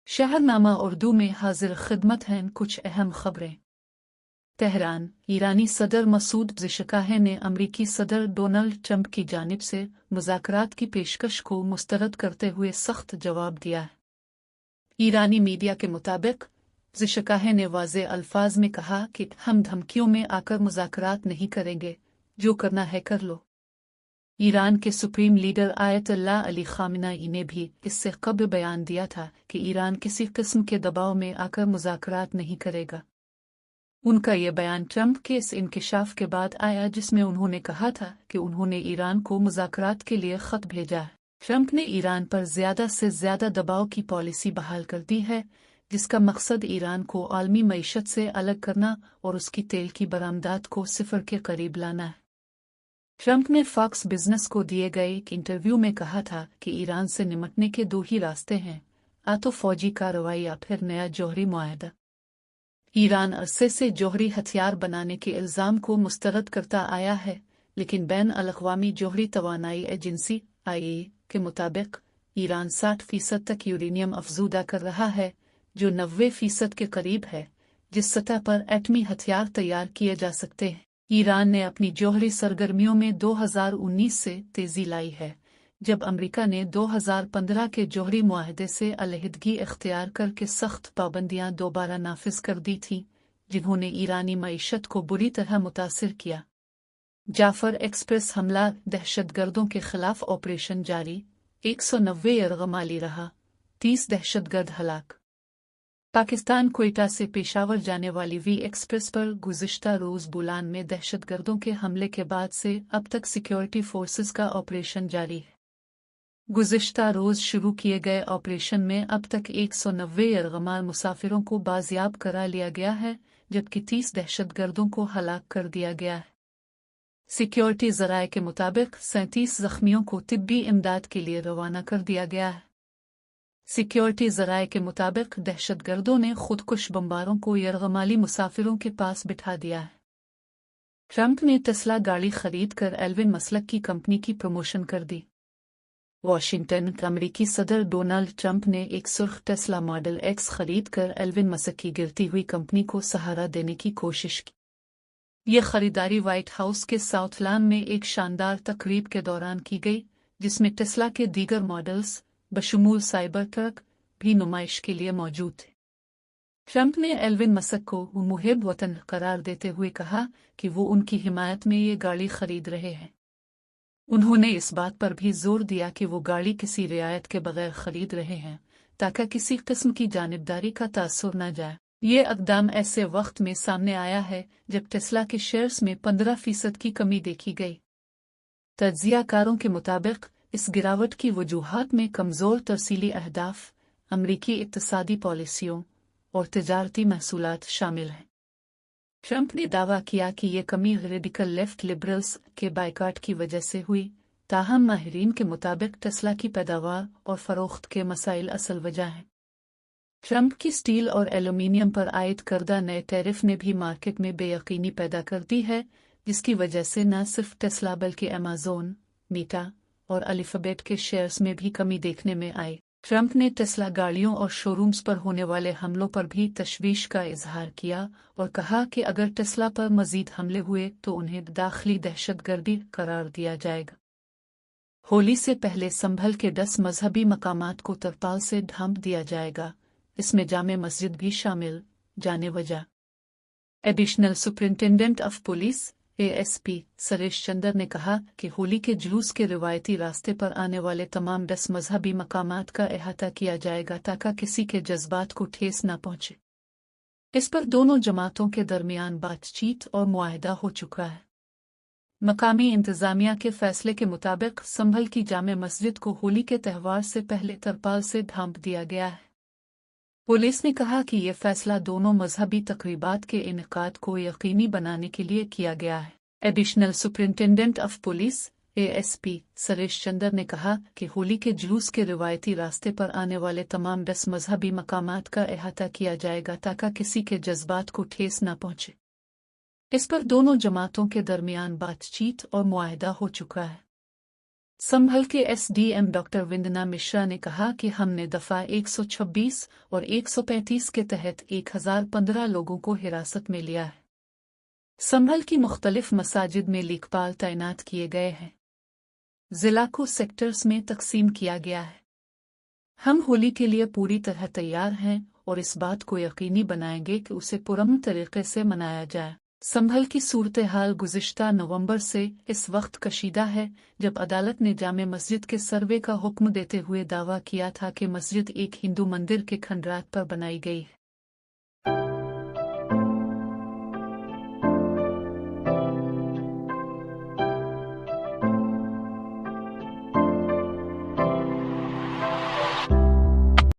शहरनामा उर्दू में हाजिर खिदमत हैं कुछ अहम खबरें। तेहरान। ईरानी सदर मसूद पज़ेशकियान ने अमरीकी सदर डोनाल्ड ट्रंप की जानिब से मुज़ाकरात की पेशकश को मुस्तरद करते हुए सख्त जवाब दिया है। ईरानी मीडिया के मुताबिक पज़ेशकियान ने वाज़े अल्फाज में कहा कि हम धमकियों में आकर मुज़ाकरात नहीं करेंगे, जो करना है कर लो। ईरान के supreme leader Ayatollah Ali Khamenei ने भी इससे कबल बयान दिया था कि ईरान किसी किस्म के दबाव में आकर मुज़ाकरात नहीं करेगा। उनका ये बयान ट्रंप के इस इंकशाफ के बाद आया जिसमें उन्होंने कहा था कि उन्होंने ईरान को मुज़ाकरात के लिए ख़त भेजा है। ट्रंप ने ईरान पर ज़्यादा से ज़्यादा दबाव की पॉलिसी बहाल कर दी है, जिसका मकसद ईरान को आलमी मईशत से अलग करना और उसकी तेल की बरामदात को सिफर के करीब लाना है। ट्रंप ने फॉक्स बिजनेस को दिए गए एक इंटरव्यू में कहा था कि ईरान से निमटने के दो ही रास्ते हैं, या तो फौजी कार्रवाई या फिर नया जौहरी मुआहदा। ईरान अरसे से जौहरी हथियार बनाने के इल्ज़ाम को मुस्तरद करता आया है, लेकिन बैन अल-अक़वामी जौहरी तवानाई एजेंसी (IAEA) के मुताबिक ईरान 60% तक यूरेनियम अफज़ूदा कर रहा है, जो 90% के करीब है, जिस सतह पर एटमी हथियार तैयार किए जा सकते हैं। ईरान ने अपनी जौहरी सरगर्मियों में 2019 से तेज़ी लाई है, जब अमेरिका ने 2015 के जौहरी मुआहदे से अलहदगी इख्तियार करके सख्त पाबंदियां दोबारा नाफिज कर दी थीं, जिन्होंने ईरानी मईशत को बुरी तरह मुतासिर किया। जाफर एक्सप्रेस हमला। दहशतगर्दों के खिलाफ ऑपरेशन जारी, 190 यरगमाली रहा, 30 दहशतगर्द हलाक। पाकिस्तान कोयटा से पेशावर जाने वाली वी एक्सप्रेस पर गुज़िश्ता रोज़ बुलान में दहशतगर्दों के हमले के बाद से अब तक सिक्योरिटी फोर्सेस का ऑपरेशन जारी है। गुज़िश्ता रोज़ शुरू किए गए ऑपरेशन में अब तक 190 यरगमाल मुसाफिरों को बाजियाब करा लिया गया है, जबकि 30 दहशतगर्दों को हलाक कर दिया गया है। सिक्योरिटी ज़राए के मुताबिक 37 ज़ख्मियों को तिब्बी इमदाद के लिए रवाना कर दिया गया है। सिक्योरिटी ज़राए के मुताबिक दहशतगर्दों ने खुदकुश बमबारों को यरगमाली मुसाफिरों के पास बिठा दिया है। ट्रंप ने टेस्ला गाड़ी खरीद कर एल्विन मस्क की कंपनी की प्रमोशन कर दी। वाशिंगटन। अमेरिकी सदर डोनाल्ड ट्रंप ने एक सुर्ख टेस्ला मॉडल X खरीद कर एल्विन मस्क की गिरती हुई कंपनी को सहारा देने की कोशिश की। यह खरीदारी व्हाइट हाउस के साउथलैंड में एक शानदार तकरीब के दौरान की गई, जिसमें टेस्ला के दीगर मॉडल्स बशमूल साइबर ट्रक भी नुमाइश के लिए मौजूद थे। ट्रंप ने एल्विन मस्क को मुहिब वतन करार देते हुए कहा कि वो उनकी हिमायत में ये गाड़ी खरीद रहे हैं। उन्होंने इस बात पर भी जोर दिया कि वो गाड़ी किसी रियायत के बगैर खरीद रहे हैं, ताकि किसी किस्म की जानिबदारी का तासुर न जाए। ये इक़दाम ऐसे वक्त में सामने आया है जब टेस्ला के शेयर्स में 15% की कमी देखी गई। तज्ज़ियाकारों के मुताबिक इस गिरावट की वजूहात में कमज़ोर तरसीली अहदाफ, अमरीकी इक़्तिसादी पॉलिसियों और तिजारती महसूलात शामिल हैं। ट्रंप ने दावा किया कि ये कमी रेडिकल लेफ्ट लिबरल्स के बायकाट की वजह से हुई, ताहम माहिरीन के मुताबिक टेस्ला की पैदावार और फ़रोख्त के मसाइल असल वजह हैं। ट्रंप की स्टील और एल्यूमीनियम पर आयद करदा नए टैरिफ ने भी मार्केट में बेयकीनी पैदा कर दी है, जिसकी वजह से न सिर्फ टेस्ला बल्कि अमेज़न, मीटा और अल्फ़ाबेट के शेयर्स में भी कमी देखने में आई। ट्रंप ने टेस्ला गाड़ियों और शोरूम्स पर होने वाले हमलों पर भी तशवीश का इजहार किया और कहा कि अगर टेस्ला पर मजीद हमले हुए तो उन्हें दाखिली दहशतगर्दी करार दिया जाएगा। होली से पहले संभल के 10 मजहबी मकामात को तरपाल से ढांप दिया जाएगा, इसमें जामे मस्जिद भी शामिल। जाने वजह। Additional superintendent of police ASP Suresh चंद्र ने कहा कि होली के जुलूस के रिवायती रास्ते पर आने वाले तमाम 10 मजहबी मकामात का अहाता किया जाएगा ताकि किसी के जज्बात को ठेस न पहुंचे। इस पर दोनों जमातों के दरमियान बातचीत और मुआहदा हो चुका है। मकामी इंतजामिया के फैसले के मुताबिक संभल की जामे मस्जिद को होली के त्यौहार से पहले तरपाल से ढांप दिया गया है। पुलिस ने कहा कि यह फैसला दोनों मजहबी तकरीबात के इनेकाद को यकीनी बनाने के लिए किया गया है। Additional superintendent of police ASP Suresh चंद्र ने कहा कि होली के जुलूस के रिवायती रास्ते पर आने वाले तमाम 10 मजहबी मकामात का अहाता किया जाएगा ताकि किसी के जज्बात को ठेस न पहुंचे। इस पर दोनों जमातों के दरमियान बातचीत और मुआहदा हो चुका है। संभल के SDM डॉक्टर वंदना मिश्रा ने कहा कि हमने दफ़ा 126 और 135 के तहत 1015 लोगों को हिरासत में लिया है। संभल की मुख्तलिफ मसाजिद में लेखपाल तैनात किए गए हैं। जिला को सेक्टर्स में तकसीम किया गया है। हम होली के लिए पूरी तरह तैयार हैं और इस बात को यकीनी बनाएंगे कि उसे पुरअमन तरीके से मनाया जाए। संभल की सूरत हाल गुज़िश्ता नवंबर से इस वक्त कशीदा है जब अदालत ने जामे मस्जिद के सर्वे का हुक्म देते हुए दावा किया था कि मस्जिद एक हिंदू मंदिर के खंडरात पर बनाई गई है।